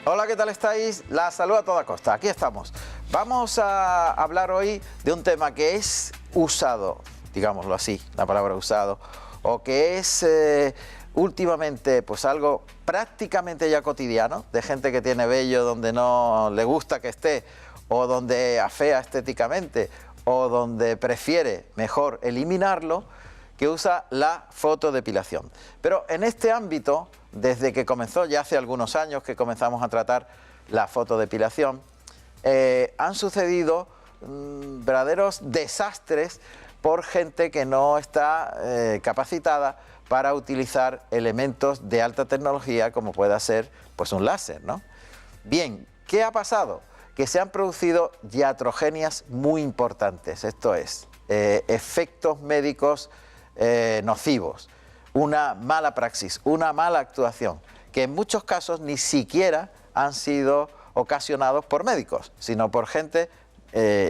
Hola, ¿qué tal estáis? La salud a toda costa, aquí estamos. Vamos a hablar hoy de un tema que es usado, digámoslo así, la palabra usado, o que es últimamente pues algo prácticamente ya cotidiano, de gente que tiene vello donde no le gusta que esté, o donde afea estéticamente, o donde prefiere mejor eliminarlo, que usa la fotodepilación. Pero en este ámbito, desde que comenzó, ya hace algunos años que comenzamos a tratar la fotodepilación, han sucedido verdaderos desastres por gente que no está capacitada para utilizar elementos de alta tecnología como pueda ser pues un láser, ¿no? Bien, ¿qué ha pasado? Que se han producido iatrogenias muy importantes, esto es, efectos médicos nocivos, una mala praxis, una mala actuación, que en muchos casos ni siquiera han sido ocasionados por médicos, sino por gente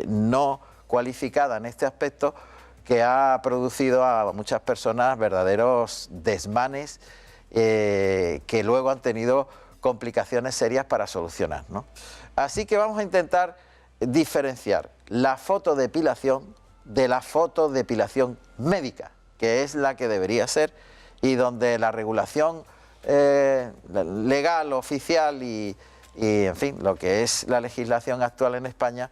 no cualificada en este aspecto, que ha producido a muchas personas verdaderos desmanes que luego han tenido complicaciones serias para solucionar, ¿no? Así que vamos a intentar diferenciar la fotodepilación de la fotodepilación médica, que es la que debería ser y donde la regulación legal, oficial y en fin, lo que es la legislación actual en España,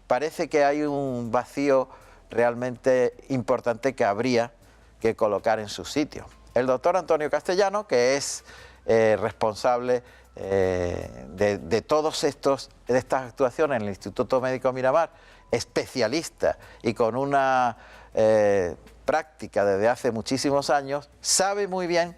parece que hay un vacío realmente importante que habría que colocar en su sitio. El doctor Antonio Castellano, que es responsable de todas estas actuaciones en el Instituto Médico Miramar, especialista y con una práctica desde hace muchísimos años, sabe muy bien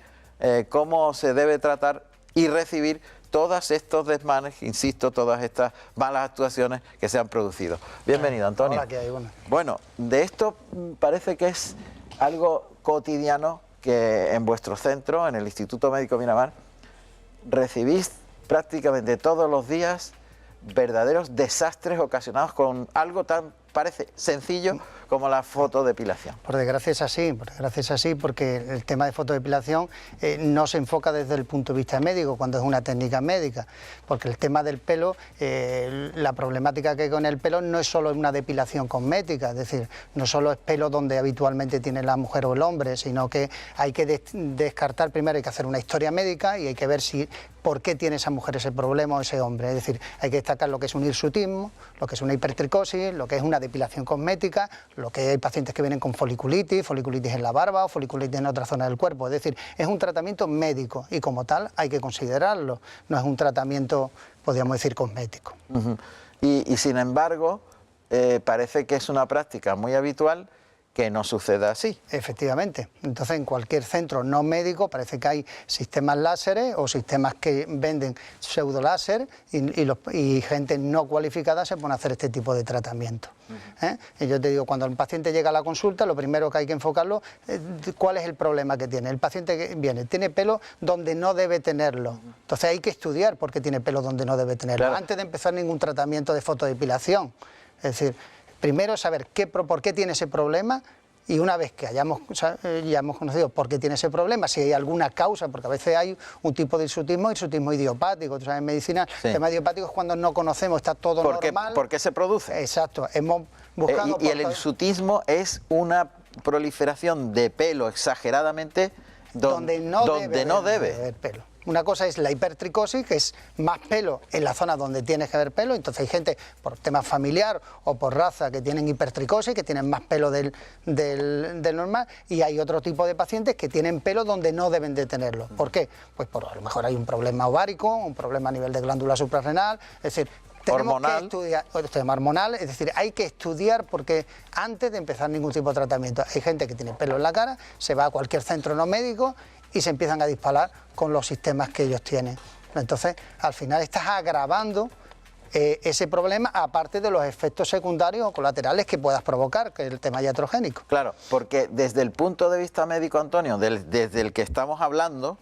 cómo se debe tratar y recibir todos estos desmanes, insisto, todas estas malas actuaciones que se han producido. Bienvenido, Antonio. Hola, ¿qué hay? Bueno, de esto parece que es algo cotidiano que en vuestro centro, en el Instituto Médico Miramar, recibís prácticamente todos los días verdaderos desastres ocasionados con algo tan, parece, sencillo como la fotodepilación. Por desgracia es así, porque el tema de fotodepilación no se enfoca desde el punto de vista médico, cuando es una técnica médica, porque el tema del pelo, la problemática que hay con el pelo no es solo una depilación cosmética, es decir, no solo es pelo donde habitualmente tiene la mujer o el hombre, sino que hay que descartar, primero hay que hacer una historia médica y hay que ver por qué tiene esa mujer ese problema o ese hombre, es decir, hay que destacar lo que es un hirsutismo, lo que es una hipertricosis, lo que es una depilación cosmética, lo que hay pacientes que vienen con foliculitis en la barba o foliculitis en otra zona del cuerpo. Es decir, es un tratamiento médico y como tal hay que considerarlo, no es un tratamiento, podríamos decir, cosmético. Y sin embargo, parece que es una práctica muy habitual que no suceda así. Efectivamente. Entonces, en cualquier centro no médico parece que hay sistemas láseres o sistemas que venden pseudoláser y gente no cualificada se pone a hacer este tipo de tratamiento. Y yo te digo, cuando el paciente llega a la consulta, lo primero que hay que enfocarlo es cuál es el problema que tiene. El paciente que viene tiene pelo donde no debe tenerlo. Entonces hay que estudiar por qué tiene pelo donde no debe tenerlo, claro, antes de empezar ningún tratamiento de fotodepilación. Es decir, primero saber por qué tiene ese problema y una vez que ya hemos conocido por qué tiene ese problema, si hay alguna causa, porque a veces hay un tipo de hirsutismo idiopático. Tú sabes, en medicina, sí, el tema idiopático es cuando no conocemos, está todo normal. ¿Por qué se produce? Exacto, hemos buscado... Y el hirsutismo es una proliferación de pelo exageradamente donde no debe haber pelo. Una cosa es la hipertricosis, que es más pelo en la zona donde tienes que haber pelo, entonces hay gente por tema familiar o por raza que tienen hipertricosis, que tienen más pelo del normal, y hay otro tipo de pacientes que tienen pelo donde no deben de tenerlo. ¿Por qué? Pues a lo mejor hay un problema ovárico, un problema a nivel de glándula suprarrenal, es decir, tenemos que estudiar, tema hormonal, es decir, hay que estudiar porque antes de empezar ningún tipo de tratamiento, hay gente que tiene pelo en la cara, se va a cualquier centro no médico y se empiezan a disparar con los sistemas que ellos tienen. Entonces, al final estás agravando ese problema, aparte de los efectos secundarios o colaterales que puedas provocar, que es el tema iatrogénico. Claro, porque desde el punto de vista médico, Antonio, desde el que estamos hablando,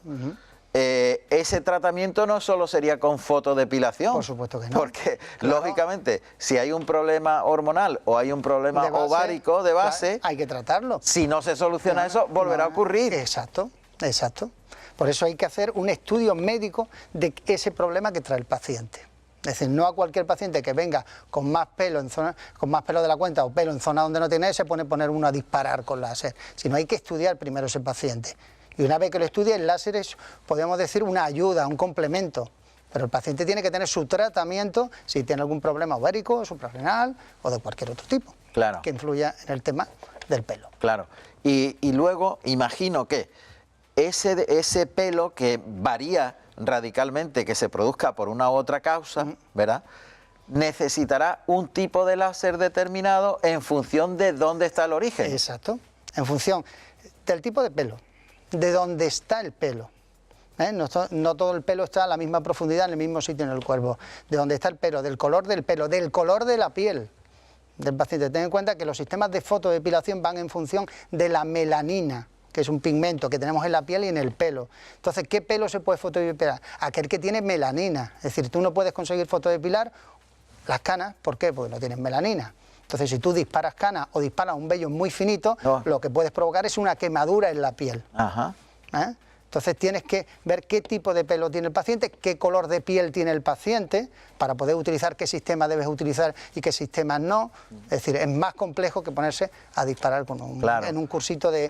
ese tratamiento no solo sería con fotodepilación. Por supuesto que no. Porque, claro, lógicamente, si hay un problema hormonal o hay un problema ovárico de base, hay que tratarlo. Si no se soluciona eso, volverá a ocurrir. Exacto, exacto. Por eso hay que hacer un estudio médico de ese problema que trae el paciente. Es decir, no a cualquier paciente que venga con más pelo en zona, con más pelo de la cuenta o pelo en zona donde no tiene, se pone poner uno a disparar con láser. Sino hay que estudiar primero ese paciente. Y una vez que lo estudie, el láser es, podemos decir, una ayuda, un complemento. Pero el paciente tiene que tener su tratamiento si tiene algún problema ovárico, suprarrenal o de cualquier otro tipo. Claro. Que influya en el tema del pelo. Claro. Y luego, imagino que ese pelo que varía radicalmente, que se produzca por una u otra causa, ¿verdad?, necesitará un tipo de láser determinado en función de dónde está el origen. Exacto, en función del tipo de pelo, de dónde está el pelo. No todo el pelo está a la misma profundidad en el mismo sitio en el cuerpo. De dónde está el pelo, del color del pelo, del color de la piel del paciente. Ten en cuenta que los sistemas de fotodepilación van en función de la melanina, que es un pigmento que tenemos en la piel y en el pelo. Entonces, ¿qué pelo se puede fotodepilar? Aquel que tiene melanina. Es decir, tú no puedes conseguir fotodepilar las canas. ¿Por qué? Porque no tienen melanina. Entonces, si tú disparas canas o disparas un vello muy finito, lo que puedes provocar es una quemadura en la piel. Ajá. Entonces tienes que ver qué tipo de pelo tiene el paciente, qué color de piel tiene el paciente, para poder utilizar qué sistema debes utilizar y qué sistemas no. Es decir, es más complejo que ponerse a disparar con en un cursito de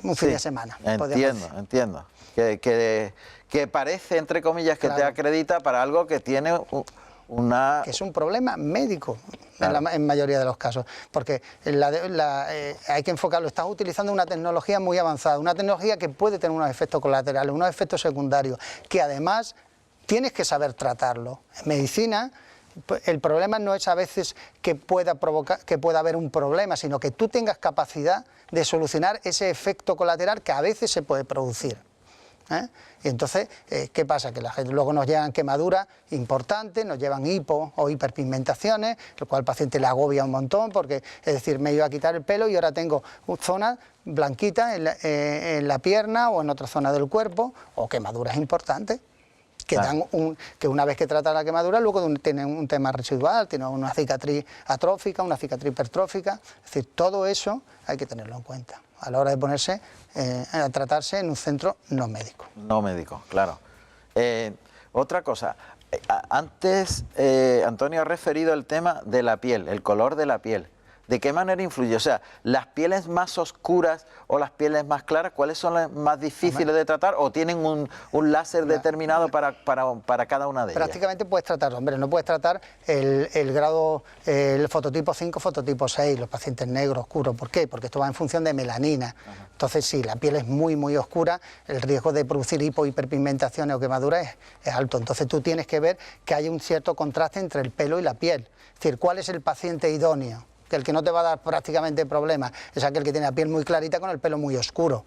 un fin de semana. Entiendo. Que parece, entre comillas, que te acredita para algo que tiene que es un problema médico, claro, en mayoría de los casos, porque hay que enfocarlo. Estás utilizando una tecnología muy avanzada, una tecnología que puede tener unos efectos colaterales, unos efectos secundarios, que además tienes que saber tratarlo. En medicina, el problema no es a veces que pueda haber un problema, sino que tú tengas capacidad de solucionar ese efecto colateral que a veces se puede producir. Y entonces, ¿qué pasa? Que la gente luego nos llegan quemaduras importantes, nos llevan hipo o hiperpigmentaciones, lo cual al paciente le agobia un montón, porque, es decir, me iba a quitar el pelo y ahora tengo zonas blanquitas en la pierna o en otra zona del cuerpo, o quemaduras importantes, que que una vez que trata la quemadura, luego tienen un tema residual, tienen una cicatriz atrófica, una cicatriz hipertrófica. Es decir, todo eso hay que tenerlo en cuenta a la hora de ponerse a tratarse en un centro no médico. No médico, claro. Otra cosa, antes Antonio ha referido el tema de la piel, el color de la piel. ¿De qué manera influye? O sea, las pieles más oscuras o las pieles más claras, ¿cuáles son las más difíciles de tratar o tienen un láser determinado para cada una de ellas? Prácticamente puedes tratarlo, hombre, no puedes tratar el grado, el fototipo 5, fototipo 6, los pacientes negros, oscuros. ¿Por qué? Porque esto va en función de melanina. Entonces, si la piel es muy, muy oscura, el riesgo de producir hiperpigmentaciones o quemaduras es alto. Entonces, tú tienes que ver que hay un cierto contraste entre el pelo y la piel. Es decir, ¿cuál es el paciente idóneo? Que el que no te va a dar prácticamente problemas es aquel que tiene la piel muy clarita con el pelo muy oscuro.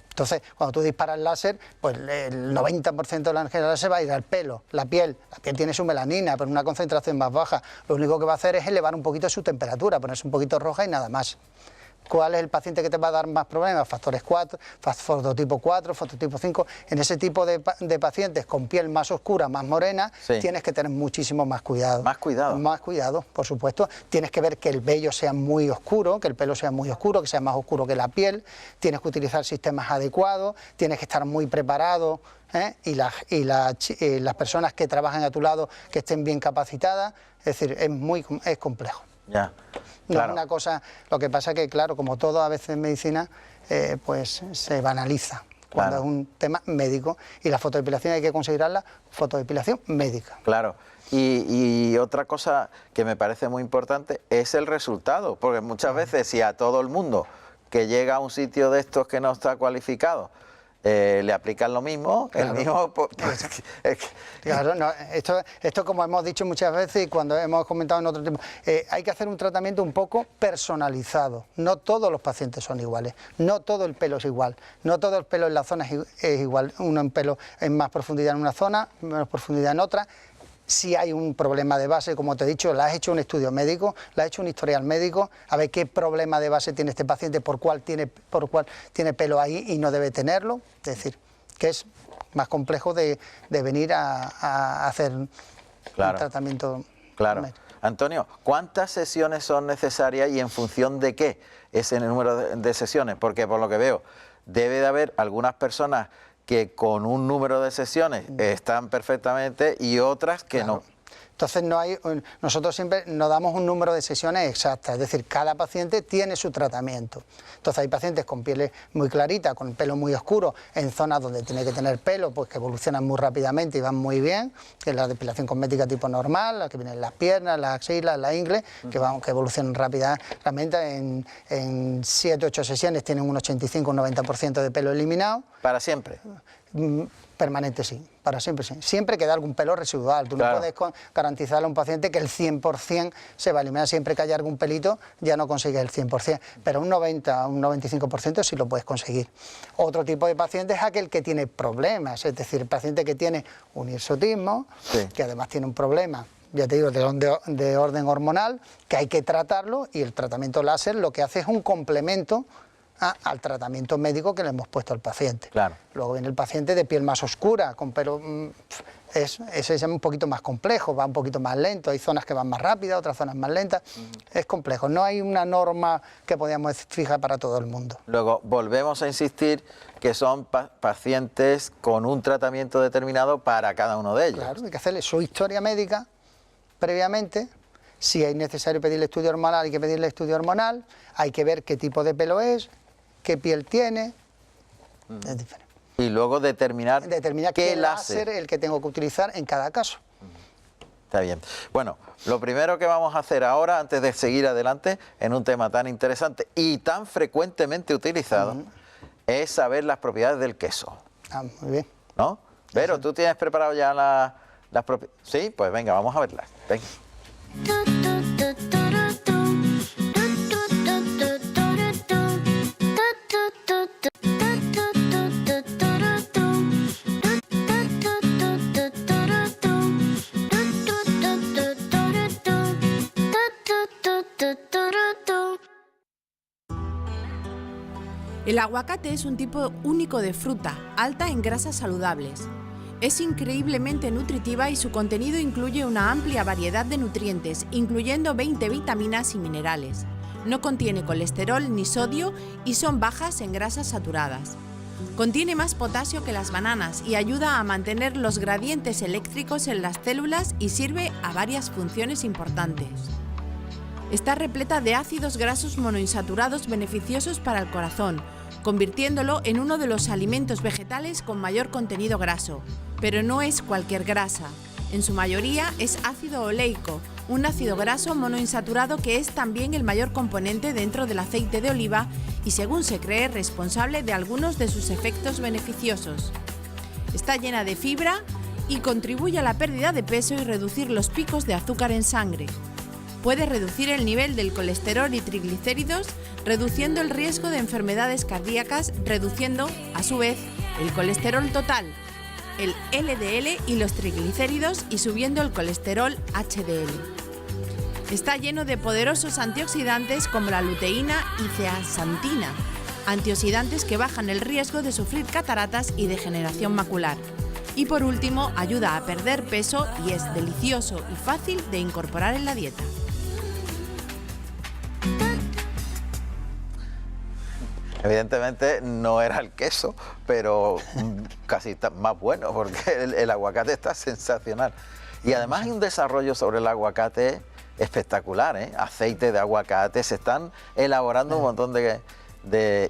Entonces, cuando tú disparas el láser, pues el 90% de la energía del láser va a ir al pelo, la piel. La piel tiene su melanina, pero una concentración más baja. Lo único que va a hacer es elevar un poquito su temperatura, ponerse un poquito roja y nada más. ¿Cuál es el paciente que te va a dar más problemas? Factores 4, fototipo 4, fototipo 5. En ese tipo de pacientes con piel más oscura, más morena, tienes que tener muchísimo más cuidado. Más cuidado. Más cuidado, por supuesto. Tienes que ver que el vello sea muy oscuro, que el pelo sea muy oscuro, que sea más oscuro que la piel. Tienes que utilizar sistemas adecuados, tienes que estar muy preparado. Y las personas que trabajan a tu lado que estén bien capacitadas. Es decir, es complejo. Ya. No es una cosa, lo que pasa es que, claro, como todo a veces en medicina, pues se banaliza cuando es un tema médico, y la fotodepilación hay que considerarla fotodepilación médica. Claro, y otra cosa que me parece muy importante es el resultado, porque muchas veces si a todo el mundo que llega a un sitio de estos que no está cualificado, le aplican lo mismo, claro. El mismo... Claro, no, esto como hemos dicho muchas veces y cuando hemos comentado en otro tiempo, hay que hacer un tratamiento un poco personalizado. No todos los pacientes son iguales, no todo el pelo es igual, no todo el pelo en la zona es igual, un pelo en más profundidad en una zona, menos profundidad en otra. Si hay un problema de base, como te he dicho, le has hecho un estudio médico, le has hecho un historial médico, a ver qué problema de base tiene este paciente, por cuál tiene pelo ahí y no debe tenerlo. Es decir, que es más complejo de venir a hacer Claro. un tratamiento. Claro. Antonio, ¿cuántas sesiones son necesarias y en función de qué es el número de sesiones? Porque por lo que veo, debe de haber algunas personas que con un número de sesiones están perfectamente y otras que Claro. no. Entonces nosotros siempre nos damos un número de sesiones exactas, es decir, cada paciente tiene su tratamiento. Entonces hay pacientes con pieles muy claritas, con pelo muy oscuro, en zonas donde tiene que tener pelo, pues que evolucionan muy rápidamente y van muy bien, que es la depilación cosmética tipo normal, la que vienen las piernas, las axilas, la ingle, que evolucionan rápidamente, en 7 o 8 sesiones tienen un 85 o un 90% de pelo eliminado. ¿Para siempre? Permanente sí, para siempre sí. Siempre queda algún pelo residual. Tú Claro. no puedes garantizarle a un paciente que el 100% se va a eliminar. Siempre que haya algún pelito ya no consigues el 100%, pero un 90, un 95% sí lo puedes conseguir. Otro tipo de paciente es aquel que tiene problemas, es decir, el paciente que tiene un hirsutismo, Sí. que además tiene un problema, ya te digo, de orden hormonal, que hay que tratarlo, y el tratamiento láser lo que hace es un complemento al tratamiento médico que le hemos puesto al paciente. Claro. Luego viene el paciente de piel más oscura, con pelo, ese es un poquito más complejo, va un poquito más lento, hay zonas que van más rápidas, otras zonas más lentas, es complejo, no hay una norma que podamos fijar para todo el mundo. Luego, volvemos a insistir que son pacientes con un tratamiento determinado para cada uno de ellos. Claro, hay que hacerle su historia médica previamente. Si es necesario pedirle estudio hormonal, hay que pedirle estudio hormonal, hay que ver qué tipo de pelo es, qué piel tiene, es diferente. Y luego determinar Qué láser es el que tengo que utilizar en cada caso. Está bien. Bueno, lo primero que vamos a hacer ahora, antes de seguir adelante, en un tema tan interesante y tan frecuentemente utilizado, es saber las propiedades del queso, Muy bien. ¿no? Vero, ¿tú tienes preparado ya las propiedades? Sí, pues venga, vamos a verlas. Venga. El aguacate es un tipo único de fruta, alta en grasas saludables. Es increíblemente nutritiva y su contenido incluye una amplia variedad de nutrientes, incluyendo 20 vitaminas y minerales. No contiene colesterol ni sodio y son bajas en grasas saturadas. Contiene más potasio que las bananas y ayuda a mantener los gradientes eléctricos en las células y sirve a varias funciones importantes. Está repleta de ácidos grasos monoinsaturados beneficiosos para el corazón, convirtiéndolo en uno de los alimentos vegetales con mayor contenido graso. Pero no es cualquier grasa. En su mayoría es ácido oleico, un ácido graso monoinsaturado que es también el mayor componente dentro del aceite de oliva y, según se cree, responsable de algunos de sus efectos beneficiosos. Está llena de fibra y contribuye a la pérdida de peso y reducir los picos de azúcar en sangre. Puede reducir el nivel del colesterol y triglicéridos, reduciendo el riesgo de enfermedades cardíacas, reduciendo, a su vez, el colesterol total, el LDL y los triglicéridos y subiendo el colesterol HDL. Está lleno de poderosos antioxidantes como la luteína y zeaxantina, antioxidantes que bajan el riesgo de sufrir cataratas y degeneración macular. Y por último, ayuda a perder peso y es delicioso y fácil de incorporar en la dieta. Evidentemente no era el queso, pero casi más bueno, porque el aguacate está sensacional. Y además hay un desarrollo sobre el aguacate espectacular, ¿eh? Aceite de aguacate, se están elaborando un montón de...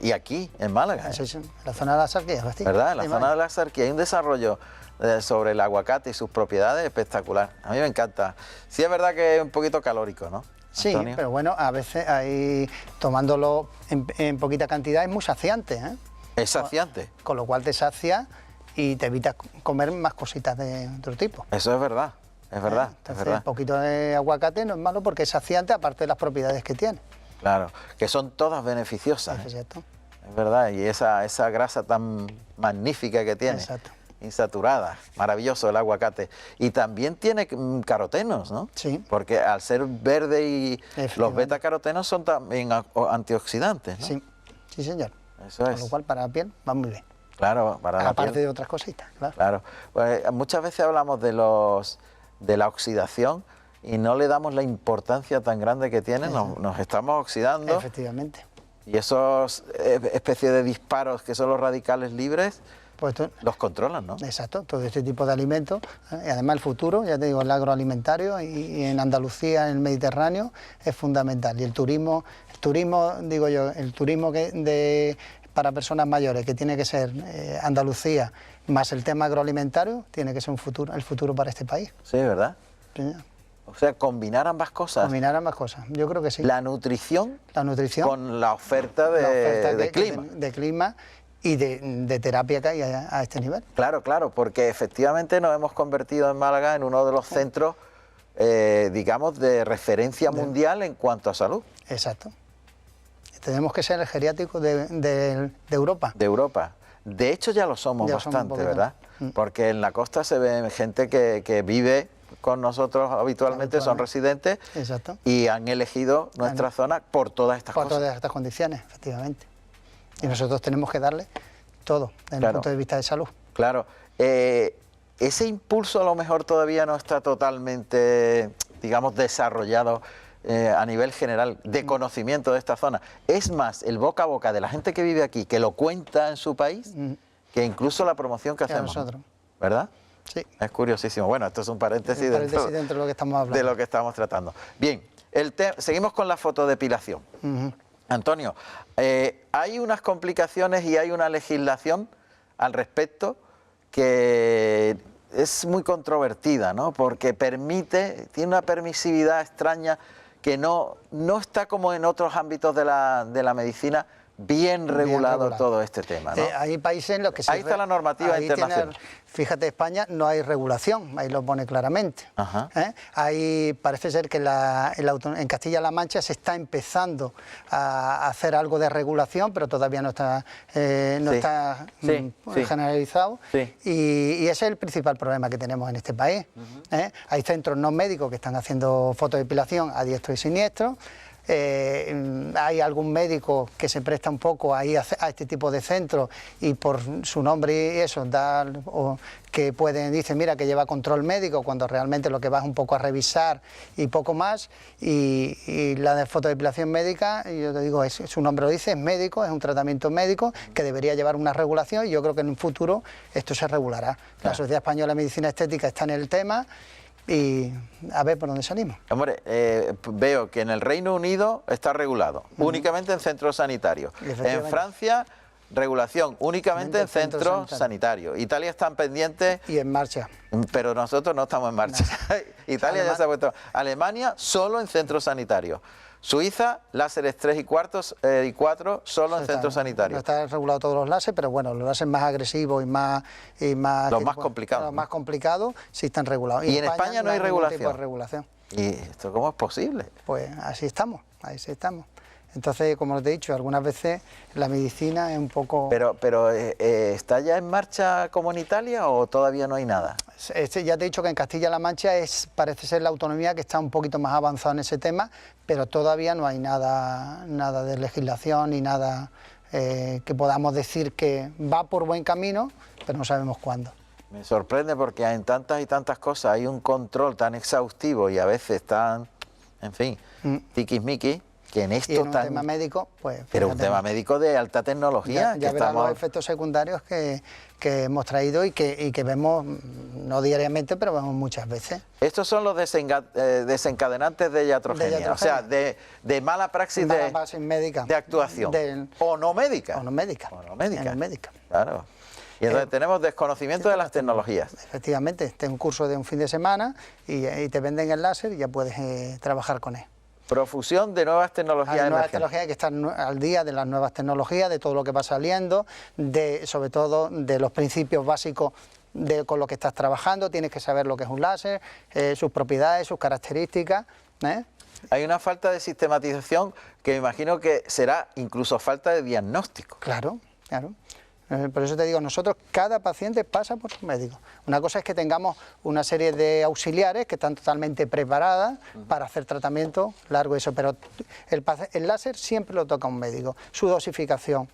Y aquí, en Málaga, Sí, sí, en la zona de la Sarquía, ¿verdad? En la zona de la Sarquía hay un desarrollo sobre el aguacate y sus propiedades espectacular. A mí me encanta. Sí es verdad que es un poquito calórico, ¿no? Sí, Antonio. pero bueno, a veces ahí tomándolo en poquita cantidad es muy saciante, ¿eh? Es saciante. Con lo cual te sacia y te evitas comer más cositas de otro tipo. Eso es verdad, es verdad, es Entonces, verdad. un poquito de aguacate no es malo porque es saciante, aparte de las propiedades que tiene. Claro, que son todas beneficiosas. Exacto. Es verdad, y esa grasa tan magnífica que tiene. Exacto. Insaturada, maravilloso el aguacate. Y también tiene carotenos, ¿no? Sí. Porque al ser verde y los Efectivamente. betacarotenos son también antioxidantes, ¿no? Sí, sí señor. Eso Con es. lo cual para la piel va muy bien. Claro, para la aparte piel. de otras cositas, claro. Claro. Pues, muchas veces hablamos de la oxidación y no le damos la importancia tan grande que tiene, nos estamos oxidando. Efectivamente. Y esos especies de disparos que son los radicales libres, Pues los controlan, ¿no? exacto, todo este tipo de alimentos, y además el futuro, ya te digo, el agroalimentario y en Andalucía, en el Mediterráneo, es fundamental. Y el turismo, digo yo, el turismo para personas mayores, que tiene que ser Andalucía, más el tema agroalimentario, tiene que ser el futuro para este país. Sí, ¿verdad? Sí. O sea, combinar ambas cosas. Combinar ambas cosas, yo creo que sí. La nutrición con la oferta de clima. De clima y de terapia que hay a este nivel. Claro, claro, porque efectivamente nos hemos convertido en Málaga en uno de los centros, digamos, de referencia mundial en cuanto a salud. Exacto. Tenemos que ser el geriátrico de Europa. De Europa. De hecho ya lo somos bastante, ¿verdad? Porque en la costa se ve gente que vive con nosotros habitualmente, son residentes. Exacto. Y han elegido nuestra zona por todas estas cosas. Por todas estas condiciones, efectivamente. Y nosotros tenemos que darle todo, desde el punto de vista de salud. Claro. Ese impulso a lo mejor todavía no está totalmente, digamos, desarrollado a nivel general de conocimiento de esta zona. Es más el boca a boca de la gente que vive aquí, que lo cuenta en su país, que incluso la promoción que hacemos. Nosotros. ¿Verdad? Sí. Es curiosísimo. Bueno, esto es un paréntesis, dentro de lo que estamos hablando. De lo que estamos tratando. Bien, seguimos con la fotodepilación. Antonio, hay unas complicaciones y hay una legislación al respecto que es muy controvertida, ¿no? Porque tiene una permisividad extraña que no está como en otros ámbitos de la medicina bien regulado todo este tema, ¿no? Hay países en los que ahí está la normativa internacional. Fíjate, España no hay regulación, ahí lo pone claramente. Ahí parece ser que en Castilla-La Mancha se está empezando a hacer algo de regulación, pero todavía no está generalizado. Sí. Y ese es el principal problema que tenemos en este país. Hay centros no médicos que están haciendo fotodepilación a diestro y siniestro. Hay algún médico que se presta un poco ahí a este tipo de centros y por su nombre y eso dicen mira que lleva control médico cuando realmente lo que va es un poco a revisar y poco más, y la de fotodepilación médica, yo te digo, su nombre lo dice, es médico, es un tratamiento médico que debería llevar una regulación y yo creo que en un futuro esto se regulará. La Sociedad Española de Medicina Estética está en el tema y a ver por dónde salimos. Hombre, veo que en el Reino Unido está regulado, únicamente en centros sanitarios. En Francia, regulación únicamente en centros sanitarios. Italia están pendientes. Y en marcha. Pero nosotros no estamos en marcha. No. Italia ya se ha puesto. Alemania, solo en centros sanitarios. Suiza, láseres 3 y 4 solo en centros sanitarios. No está regulado todos los láseres, pero bueno, los láseres más agresivos y más los más complicados. Los más complicados sí están regulados. Y en España no hay regulación. Tipo de regulación. ¿Y esto cómo es posible? Pues así estamos, Entonces, como te he dicho, algunas veces la medicina es un poco... Pero ¿está ya en marcha como en Italia o todavía no hay nada? Ya te he dicho que en Castilla-La Mancha parece ser la autonomía que está un poquito más avanzada en ese tema, pero todavía no hay nada de legislación ni nada que podamos decir que va por buen camino, pero no sabemos cuándo. Me sorprende porque en tantas y tantas cosas hay un control tan exhaustivo y a veces tan, en fin, tiquismiquis, que en esto un tema médico, pues... Pero un tema médico de alta tecnología. Ya verás los efectos secundarios que hemos traído y que vemos, no diariamente, pero vemos muchas veces. Estos son los desencadenantes de iatrogenia, o sea, de mala praxis médica, de actuación. O no médica. O no médica. Claro. Y entonces tenemos desconocimiento de las tecnologías. Efectivamente, este es un curso de un fin de semana y te venden el láser y ya puedes trabajar con él. Profusión de nuevas tecnologías. Hay nuevas tecnologías, hay que estar al día de las nuevas tecnologías, de todo lo que va saliendo, sobre todo de los principios básicos con lo que estás trabajando. Tienes que saber lo que es un láser, sus propiedades, sus características. Hay una falta de sistematización que me imagino que será incluso falta de diagnóstico. Claro. Por eso te digo, nosotros, cada paciente pasa por su médico. Una cosa es que tengamos una serie de auxiliares que están totalmente preparadas para hacer tratamiento largo, eso, pero el láser siempre lo toca un médico, su dosificación.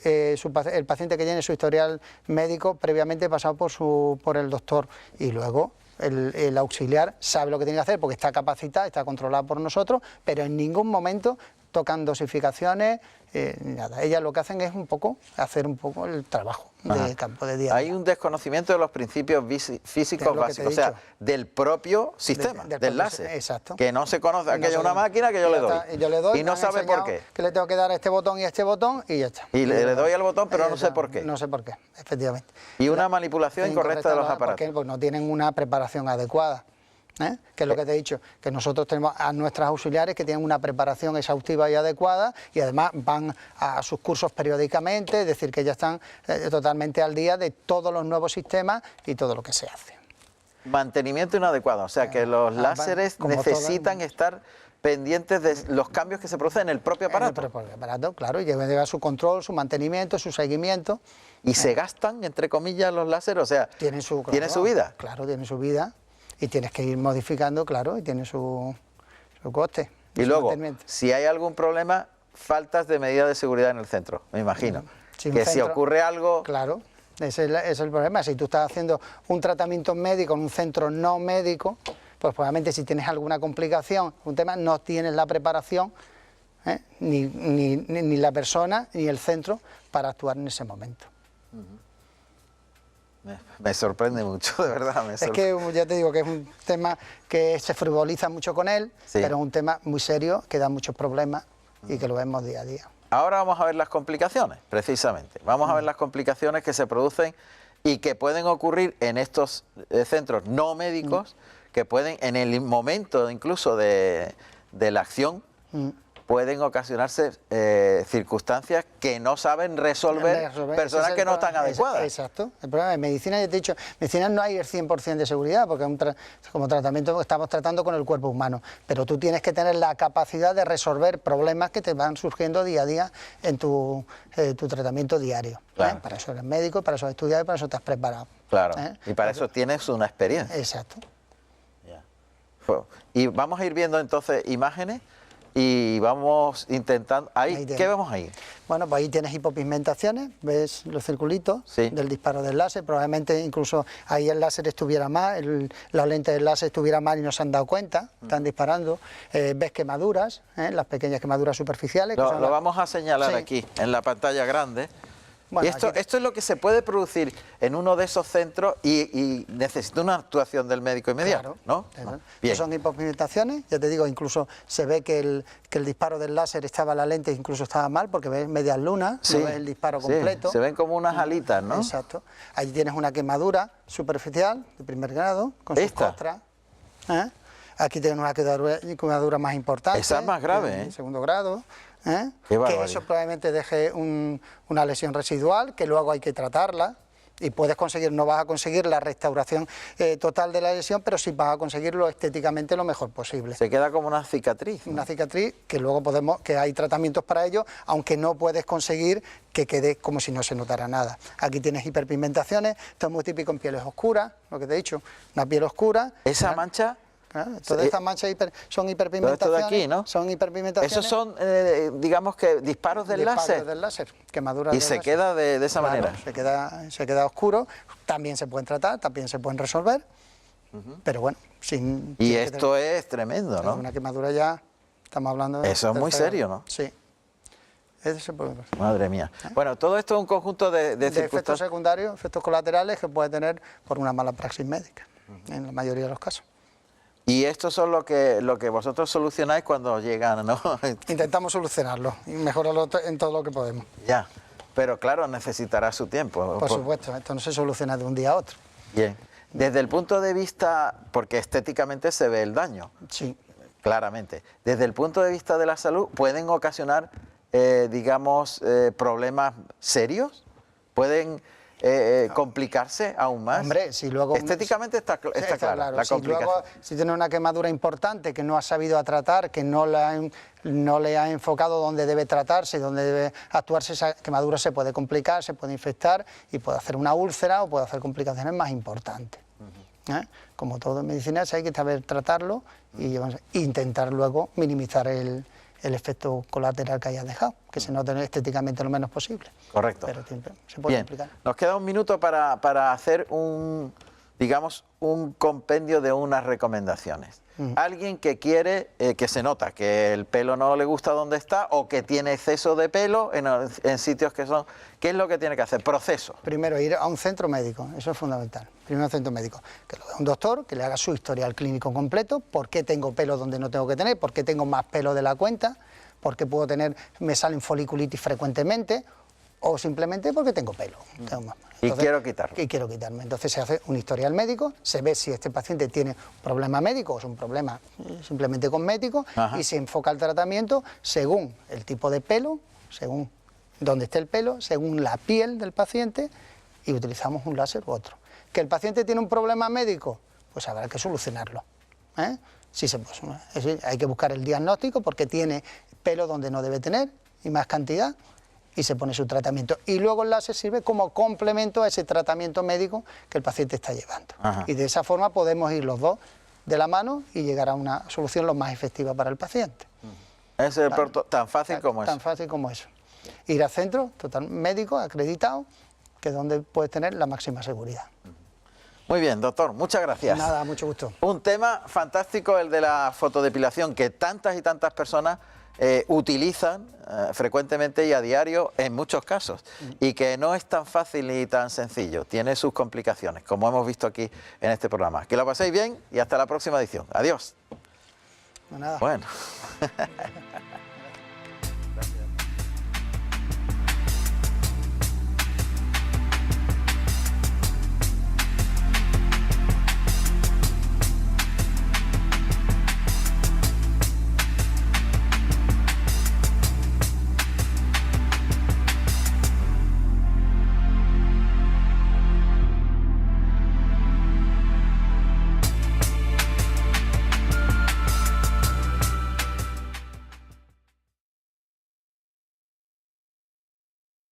El paciente que tiene su historial médico previamente pasado por el doctor, y luego el auxiliar sabe lo que tiene que hacer porque está capacitado, está controlado por nosotros, pero en ningún momento tocan dosificaciones, nada. Ellas lo que hacen es hacer un poco el trabajo de campo de día. Hay un desconocimiento de los principios físicos básicos, o sea, del propio sistema, del láser. Exacto. Que no se conoce, aquella es una máquina que yo le doy. Y no sabe por qué. Que le tengo que dar a este botón y a este botón y ya está. Y le doy al botón, pero no sé por qué. No sé por qué, efectivamente. Y una manipulación incorrecta de los aparatos. Porque no tienen una preparación adecuada. Que es lo que te he dicho, que nosotros tenemos a nuestras auxiliares que tienen una preparación exhaustiva y adecuada, y además van a sus cursos periódicamente, es decir, que ya están totalmente al día de todos los nuevos sistemas y todo lo que se hace. Mantenimiento inadecuado, o sea que los láseres necesitan estar pendientes de los cambios que se producen en el propio aparato. En el propio aparato, claro, y lleva su control, su mantenimiento, su seguimiento. ¿Y se gastan, entre comillas, los láseres? O sea, ¿tiene su vida? Claro, tiene su vida. Y tienes que ir modificando, claro, y tiene su coste. Y luego, si hay algún problema, faltas de medidas de seguridad en el centro, me imagino. Si ocurre algo... Claro, ese es el problema. Si tú estás haciendo un tratamiento médico en un centro no médico, pues probablemente si tienes alguna complicación, un tema, no tienes la preparación, ni la persona, ni el centro para actuar en ese momento. Me sorprende mucho, de verdad. Es que ya te digo que es un tema que se frivoliza mucho con él, pero es un tema muy serio que da muchos problemas y que lo vemos día a día. Ahora vamos a ver las complicaciones, precisamente. Vamos a ver las complicaciones que se producen y que pueden ocurrir en estos centros no médicos, que pueden, en el momento incluso de la acción, pueden ocasionarse circunstancias que no saben resolver personas que no están adecuadas. Exacto. El problema de medicina, ya te he dicho, medicina no hay el 100% de seguridad, porque como tratamiento estamos tratando con el cuerpo humano, pero tú tienes que tener la capacidad de resolver problemas que te van surgiendo día a día en tu tratamiento diario. Claro. Para eso eres médico, para eso has estudiado y para eso te has preparado. Claro, y para eso tienes una experiencia. Exacto. Y vamos a ir viendo entonces imágenes. Y vamos intentando... ¿Qué vemos ahí? Bueno, pues ahí tienes hipopigmentaciones, ves los circulitos del disparo del láser, probablemente incluso ahí el láser estuviera mal, la lente del láser estuviera mal y no se han dado cuenta, están disparando. Ves quemaduras, las pequeñas quemaduras superficiales. Lo vamos a señalar aquí, en la pantalla grande. Bueno, y esto es lo que se puede producir en uno de esos centros y necesita una actuación del médico inmediato, ¿no? Bien. Son hipopigmentaciones, ya te digo, incluso se ve que el disparo del láser estaba, la lente incluso estaba mal, porque ves medias lunas, no ves el disparo completo. Se ven como unas alitas, ¿no? Exacto. Ahí tienes una quemadura superficial de primer grado, con sus costras. Aquí tienes una quemadura más importante. Esa es más grave, en segundo grado. Que eso probablemente deje una lesión residual, que luego hay que tratarla, y puedes conseguir, no vas a conseguir la restauración total de la lesión, pero sí vas a conseguirlo estéticamente lo mejor posible. Se queda como una cicatriz, ¿no? Una cicatriz que luego que hay tratamientos para ello, aunque no puedes conseguir que quede como si no se notara nada. Aquí tienes hiperpigmentaciones, esto es muy típico en pieles oscuras, lo que te he dicho, una piel oscura. Esa mancha... Todas estas manchas son hiperpigmentaciones. Todo esto de aquí, ¿no? Son hiperpigmentaciones. Esos son, digamos que, disparos del láser. Quemaduras y se queda de esa manera. Se queda oscuro. También se pueden tratar, también se pueden resolver. Pero bueno, sin... Y esto es tremendo, ¿no? Una quemadura ya, estamos hablando de... Eso es muy serio, ¿no? Sí. Eso se puede pasar. Madre mía. Bueno, todo esto es un conjunto de efectos secundarios, efectos colaterales que puede tener por una mala praxis médica, en la mayoría de los casos. Y esto son lo que vosotros solucionáis cuando llegan, ¿no? Intentamos solucionarlo y mejorarlo en todo lo que podemos. Ya, pero claro, necesitará su tiempo. Por supuesto, esto no se soluciona de un día a otro. Bien. Desde el punto de vista, porque estéticamente se ve el daño. Sí. Claramente. Desde el punto de vista de la salud, ¿pueden ocasionar, digamos, problemas serios? ¿Pueden complicarse aún más. Hombre, si luego... Estéticamente está claro, la si complicación. luego, si tiene una quemadura importante que no ha sabido tratar, que no le ha enfocado donde debe tratarse, donde debe actuarse, esa quemadura se puede complicar, se puede infectar y puede hacer una úlcera o puede hacer complicaciones más importantes. Como todo en medicina, hay que saber tratarlo y intentar luego minimizar el efecto colateral que haya dejado, que se note estéticamente lo menos posible. Correcto. Pero siempre se puede complicar. Nos queda un minuto para hacer un compendio de unas recomendaciones. Alguien que quiere, que se nota que el pelo no le gusta donde está o que tiene exceso de pelo en sitios que son... ¿Qué es lo que tiene que hacer? Proceso. Primero, ir a un centro médico, eso es fundamental. Primero, un centro médico, que lo vea un doctor, que le haga su historial clínico completo, por qué tengo pelo donde no tengo que tener, por qué tengo más pelo de la cuenta, por qué me salen foliculitis frecuentemente, o simplemente porque tengo pelo. Tengo más. Entonces, y quiero quitarlo. Y quiero quitarme. Entonces se hace un historial médico, se ve si este paciente tiene un problema médico o es un problema simplemente cosmético, y se enfoca el tratamiento según el tipo de pelo, según dónde esté el pelo, según la piel del paciente, y utilizamos un láser u otro. ¿Que el paciente tiene un problema médico? Pues habrá que solucionarlo. Sí, hay que buscar el diagnóstico porque tiene pelo donde no debe tener y más cantidad, y se pone su tratamiento. Y luego el láser sirve como complemento a ese tratamiento médico que el paciente está llevando. Y de esa forma podemos ir los dos de la mano y llegar a una solución lo más efectiva para el paciente. Es tan fácil como eso. Tan fácil como eso. Ir al centro médico acreditado, que es donde puedes tener la máxima seguridad. Muy bien, doctor, muchas gracias. Nada, mucho gusto. Un tema fantástico el de la fotodepilación, que tantas y tantas personas utilizan frecuentemente y a diario en muchos casos, y que no es tan fácil ni tan sencillo, tiene sus complicaciones, como hemos visto aquí en este programa. Que lo paséis bien y hasta la próxima edición. Adiós. No, nada. Bueno.